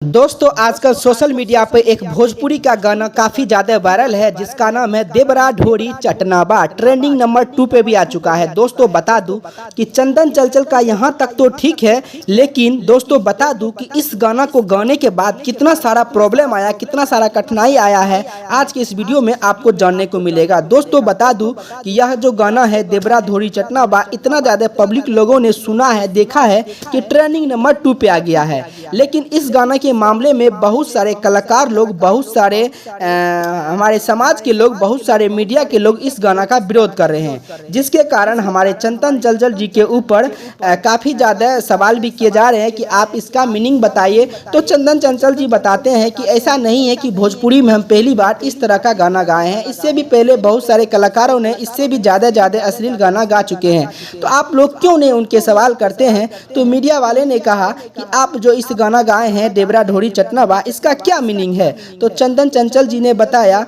दोस्तों आजकल social media पे एक भोजपुरी का गाना काफ़ी ज़्यादा वायरल है जिसका नाम है देबरा ढोरी चटनाबा। ट्रेंडिंग नंबर 2 पे भी आ चुका है। दोस्तों बता दूं कि चंदन चंचल का यहाँ तक तो ठीक है, लेकिन दोस्तों बता दूं कि इस गाना को गाने के बाद कितना सारा प्रॉब्लम आया, कितना सारा कठिनाई आया है, आज के इस वीडियो में आपको जानने को मिलेगा। दोस्तों बता दूँ कि यह जो गाना है देबरा ढोरी चटनाबा इतना ज़्यादा पब्लिक लोगों ने सुना है, देखा है कि ट्रेंडिंग नंबर 2 पे आ गया है। लेकिन इस गाना के मामले में बहुत सारे कलाकार लोग, बहुत सारे हमारे समाज के लोग, बहुत सारे मीडिया के लोग इस गाना का विरोध कर रहे हैं, जिसके कारण हमारे चंदन चंचल जी के ऊपर काफ़ी ज़्यादा सवाल भी किए जा रहे हैं कि आप इसका मीनिंग बताइए। तो चंदन चंचल जी बताते हैं कि ऐसा नहीं है कि भोजपुरी में हम पहली बार इस तरह का गाना गाए हैं, इससे भी पहले बहुत सारे कलाकारों ने इससे भी ज़्यादा अश्लील गाना गा चुके हैं। तो आप लोग क्यों नहीं उनके सवाल करते हैं? तो मीडिया वाले ने कहा कि आप जो इस गाना गाए हैं देबरा ढोरी चटनाबा, इसका क्या मीनिंग है? तो चंदन चंचल जी ने बताया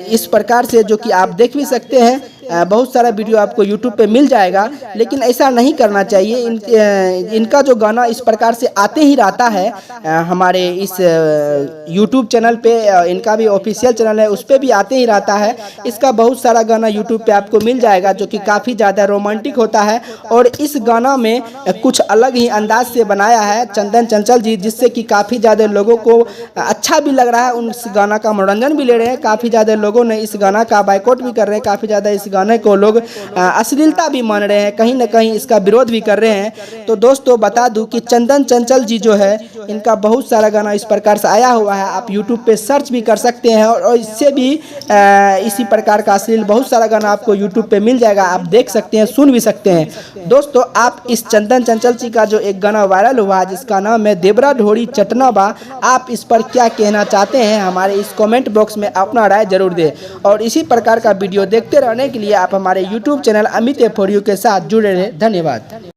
इस प्रकार से, जो कि आप देख भी सकते हैं। बहुत सारा वीडियो आपको YouTube पे मिल जाएगा, लेकिन ऐसा नहीं करना चाहिए। इनका जो गाना इस प्रकार से आते ही रहता है हमारे इस YouTube चैनल पे, इनका भी ऑफिशियल चैनल है, उस पर भी आते ही रहता है। इसका बहुत सारा गाना YouTube पे आपको मिल जाएगा जो कि काफ़ी ज़्यादा रोमांटिक होता है, और इस गाना में कुछ अलग ही अंदाज से बनाया है चंदन चंचल जी, जिससे कि काफ़ी ज़्यादा लोगों को अच्छा भी लग रहा है, उस गाना का मनोरंजन भी ले रहे हैं। काफ़ी ज़्यादा लोगों ने इस गाना का बायकॉट भी कर रहे हैं, काफ़ी ज़्यादा इस गाने को लोग अश्लीलता भी मान रहे हैं, कहीं ना कहीं इसका विरोध भी कर रहे हैं। तो दोस्तों बता दूं कि चंदन चंचल जी जो है, इनका बहुत सारा गाना इस प्रकार से आया हुआ है, आप YouTube पे सर्च भी कर सकते हैं, और इससे भी इसी प्रकार का अश्लील बहुत सारा गाना आपको YouTube पे मिल जाएगा, आप देख सकते हैं, सुन भी सकते हैं। दोस्तों आप इस चंदन चंचल जी का जो एक गाना वायरल हुआ है जिसका नाम है देबरा ढोरी चटनाबा, आप इस पर क्या कहना चाहते हैं? हमारे इस कमेंट बॉक्स में अपना राय जरूर दें, और इसी प्रकार का वीडियो देखते रहने के लिए आप हमारे YouTube channel Amit for you के साथ जुड़े रहें। धन्यवाद।